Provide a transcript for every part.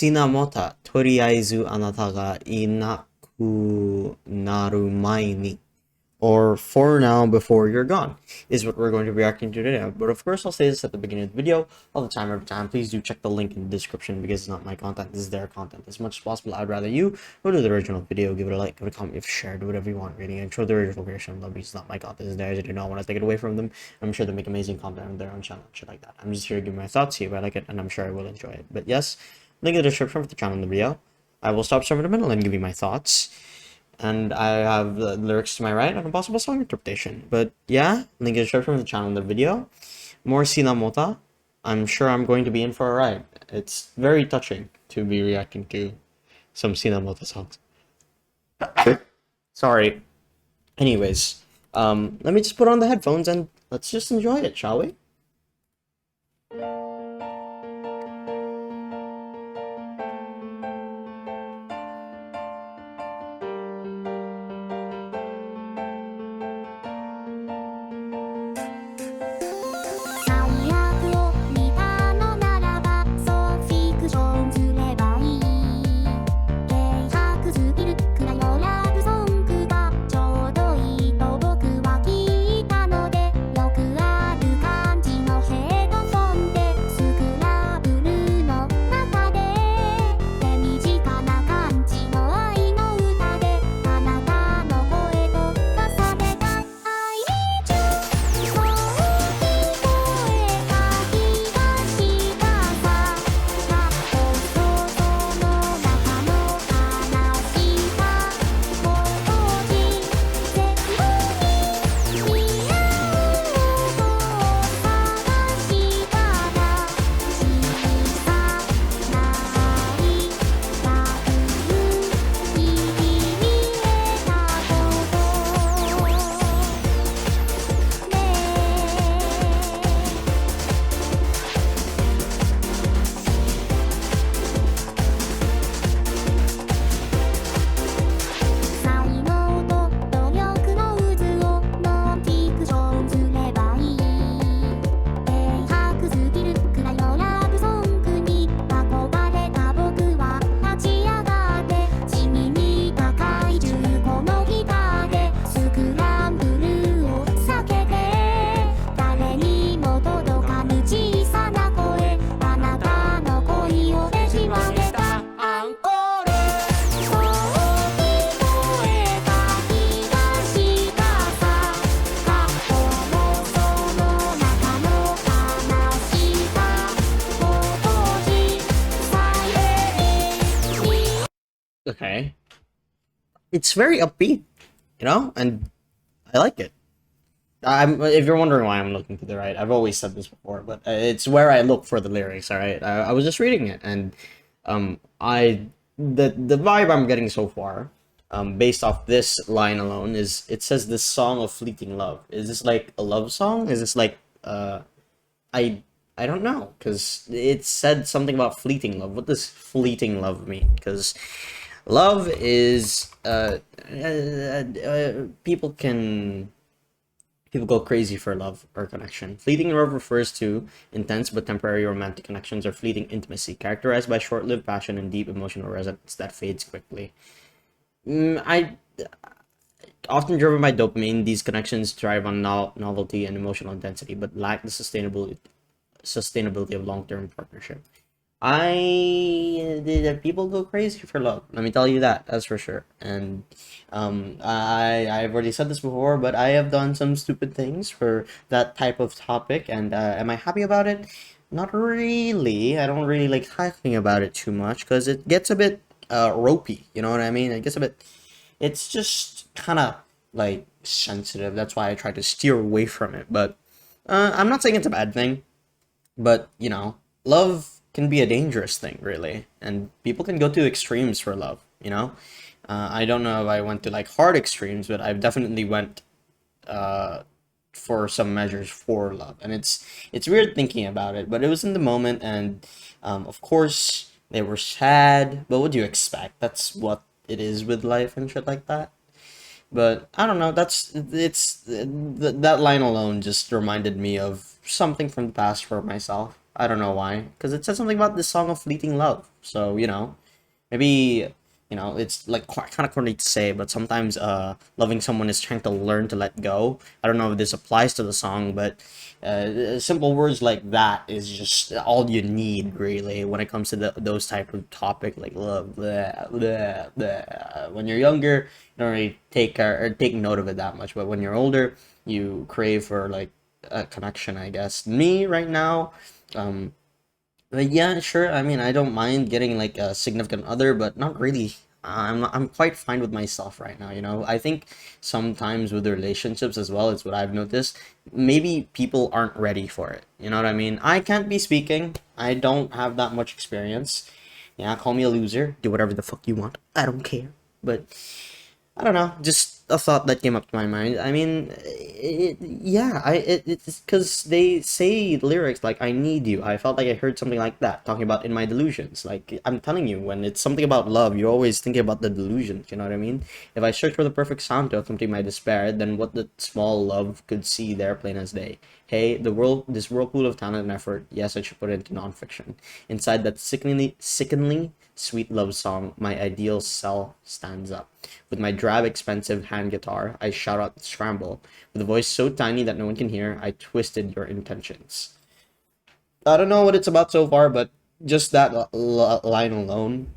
siinamota, Toriaezu Anataga Inakunarumaeni. Or for now, before you're gone, is what we're going to be reacting to today. But of course, I'll say this at the beginning of the video, all the time, every time. Please do check the link in the description because it's not my content, this is their content. As much as possible, I'd rather you go to the original video, give it a like, give it a comment, give it a share, do whatever you want, reading and show the original creation of love because it's not my content, this is theirs. I do not want to take it away from them. I'm sure they make amazing content on their own channel and shit like that. I'm just here to give my thoughts, see if I like it, and I'm sure I will enjoy it. But yes, link in the description for the channel in the video. I will stop somewhere in the middle and give you my thoughts. And I have the lyrics to my right and a possible song interpretation. But yeah, link in the description for the channel in the video. More siinamota. I'm sure I'm going to be in for a ride. It's very touching to be reacting to some siinamota songs. Sorry. Anyways, let me just put on the headphones and let's just enjoy it, shall we? Okay. It's very upbeat, you know, and I like it. If you're wondering why I'm looking to the right, I've always said this before, but it's where I look for the lyrics. All right, I was just reading it, and the vibe I'm getting so far, based off this line alone, is it says this song of fleeting love. Is this like a love song? Is this like I don't know, because it said something about fleeting love. What does fleeting love mean? Because love is people go crazy for love or connection. Fleeting love refers to intense but temporary romantic connections or fleeting intimacy characterized by short-lived passion and deep emotional resonance that fades quickly. I often driven by dopamine, these connections thrive on novelty and emotional intensity but lack the sustainability of long-term partnership. People go crazy for love, let me tell you that's for sure. And I've already said this before, but I have done some stupid things for that type of topic, and am I happy about it? Not really. I don't really like talking about it too much because it gets a bit ropey, you know what I mean? It's just kind of like sensitive. That's why I try to steer away from it. But I'm not saying it's a bad thing, but you know, love can be a dangerous thing, really, and people can go to extremes for love, you know. I don't know if I went to like hard extremes, but I've definitely went for some measures for love, and it's weird thinking about it, but it was in the moment, and of course they were sad, but what do you expect? That's what it is with life and shit like that. But I don't know, that line alone just reminded me of something from the past for myself. I don't know why, because it said something about this song of fleeting love. So, maybe, it's like kind of corny to say, but sometimes loving someone is trying to learn to let go. I don't know if this applies to the song, but simple words like that is just all you need, really, when it comes to those type of topic like love. Blah, blah, blah. When you're younger, you don't really take note of it that much, but when you're older, you crave for like a connection, I guess. Me right now, um, but yeah, sure. I mean, I don't mind getting like a significant other, but not really. I'm quite fine with myself right now, I think sometimes with the relationships as well, it's what I've noticed. Maybe people aren't ready for it. You know what I mean? I can't be speaking. I don't have that much experience. Yeah, call me a loser. Do whatever the fuck you want. I don't care. But I don't know, just a thought that came up to my mind. I mean, it's because they say lyrics like "I need you." I felt like I heard something like that talking about in my delusions. Like I'm telling you, when it's something about love, you're always thinking about the delusions. You know what I mean? If I search for the perfect sound to accompany my despair, then what the small love could see there, plain as day. Hey, this whirlpool of talent and effort. Yes, I should put it into nonfiction. Inside that sickeningly sweet love song, my ideal self stands up. With my drab, expensive hand guitar, I shout out the scramble. With a voice so tiny that no one can hear, I twisted your intentions. I don't know what it's about so far, but just that line alone,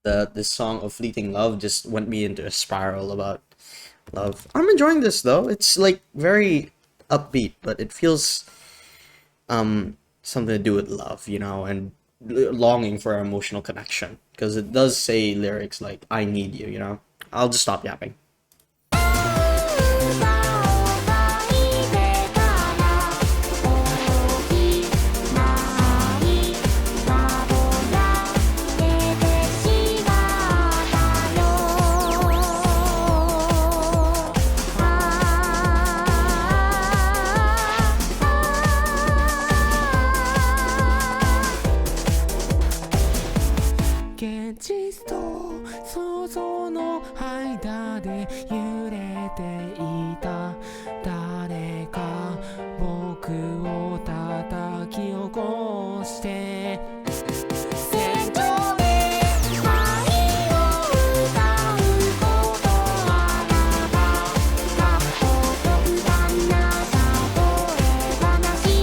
this song of fleeting love just went me into a spiral about love. I'm enjoying this though. It's like very upbeat, but it feels something to do with love, and longing for an emotional connection. Because it does say lyrics like "I need you." I'll just stop yapping. 現実と想像の間で揺れていた誰か僕を叩き起こして戦場で愛を歌うことはなんか独断な例え話さ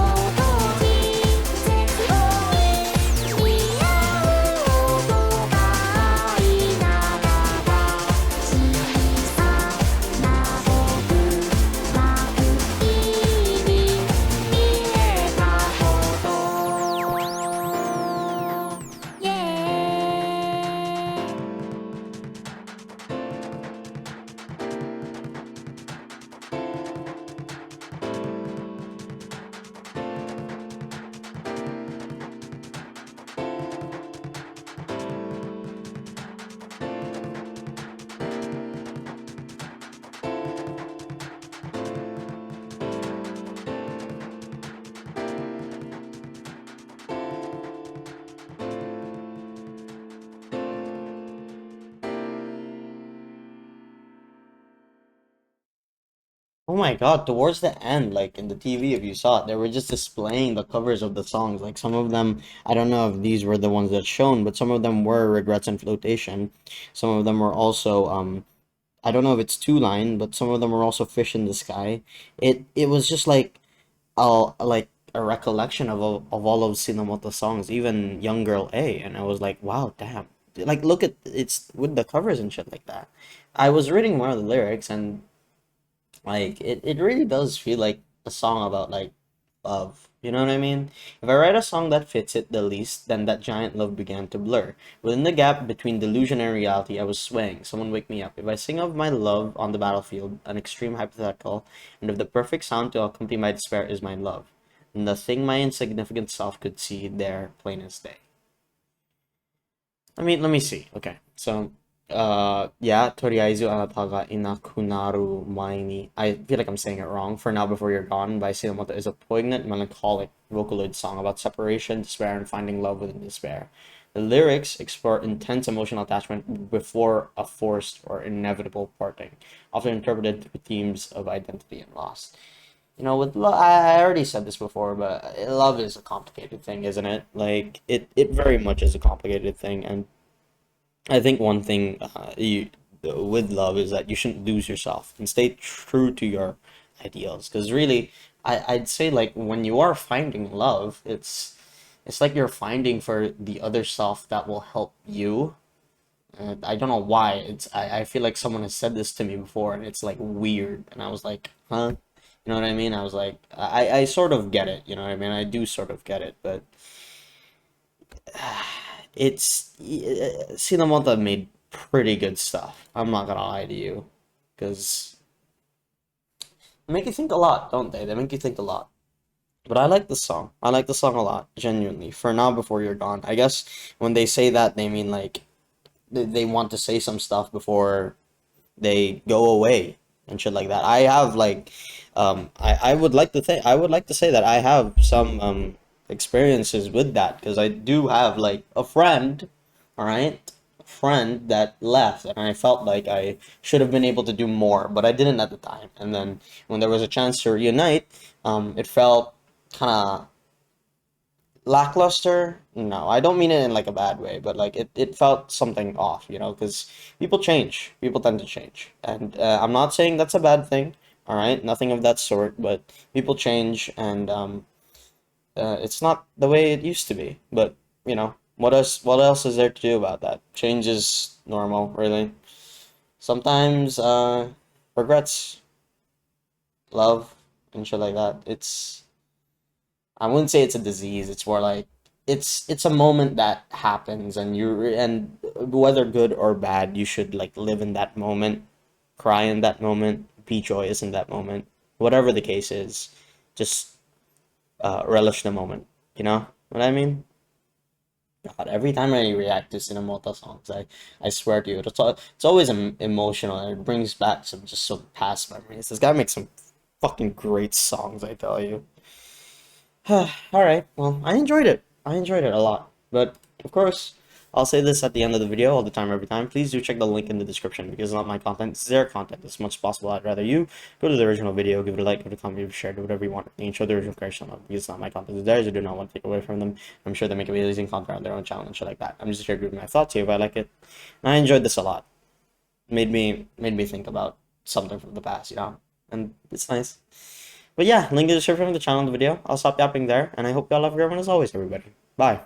ことに絶望へ似合う音がいながら小さな僕は不意に見えたことイエーイ Oh my God, towards the end, like in the TV, if you saw it, they were just displaying the covers of the songs. Like some of them, I don't know if these were the ones that shown, but some of them were Regrets and Flotation. Some of them were also, I don't know if it's Two Line, but some of them were also Fish in the Sky. It was just like a recollection of all of siinamota songs, even Young Girl A, and I was like, wow, damn. Like look at it's with the covers and shit like that. I was reading one of the lyrics and like it really does feel like a song about like love. You know what I mean? If I write a song that fits it the least, then that giant love began to blur. Within the gap between delusion and reality, I was swaying. Someone wake me up. If I sing of my love on the battlefield, an extreme hypothetical, and if the perfect sound to accompany my despair is my love, and the thing my insignificant self could see there plain as day. Let me see. Okay. So, yeah, Toriaezu Anataga Inakunarumaeni. I feel like I'm saying it wrong. For Now Before You're Gone by siinamota is a poignant, melancholic Vocaloid song about separation, despair, and finding love within despair. The lyrics explore intense emotional attachment before a forced or inevitable parting, often interpreted through themes of identity and loss. You know, with love, I already said this before, but love is a complicated thing, isn't it? Like it very much is a complicated thing, and I think one thing you with love is that you shouldn't lose yourself and stay true to your ideals. Because really, I'd say like when you are finding love, it's like you're finding for the other self that will help you. I don't know why. I feel like someone has said this to me before, and it's like weird. And I was like, huh? You know what I mean? I was like, I sort of get it. You know what I mean? I do sort of get it, but it's Sinamota made pretty good stuff. I'm not gonna lie to you, because they make you think a lot, don't they? They make you think a lot. But I like the song. I like the song a lot, genuinely. For Now Before You're Gone. I guess when they say that, they mean like they want to say some stuff before they go away and shit like that. I have like I would like to think I would like to say that I have some experiences with that, because I do have like a friend, all right, a friend that left, and I felt like I should have been able to do more, but I didn't at the time. And then when there was a chance to reunite, it felt kind of lackluster. No, I don't mean it in like a bad way, but like it felt something off, you know, because people change, people tend to change, and I'm not saying that's a bad thing, all right, nothing of that sort, but people change, and it's not the way it used to be. But you know, what else is there to do about that? Change is normal, really. Sometimes regrets, love, and shit like that, I wouldn't say it's a disease. It's more like it's a moment that happens, and and whether good or bad, you should like live in that moment, cry in that moment, be joyous in that moment. Whatever the case is, just relish the moment. You know what I mean? God, every time I react to Cinemota songs, I swear to you, it's always emotional, and it brings back some past memories. This guy makes some fucking great songs, I tell you. All right. Well, I enjoyed it. I enjoyed it a lot. But of course, I'll say this at the end of the video all the time, every time. Please do check the link in the description, because it's not my content, it's their content. As much as possible, I'd rather you go to the original video, give it a like, give it a comment, give it a share, do whatever you want, and show the original creation of, because it's not my content, it's theirs. I do not want to take away from them. I'm sure they make amazing content on their own channel and shit like that. I'm just here giving my thoughts here if I like it. And I enjoyed this a lot. Made me think about something from the past, you know, and it's nice. But yeah, link in the description of the channel and the video. I'll stop yapping there, and I hope y'all have a great one as always, everybody. Bye.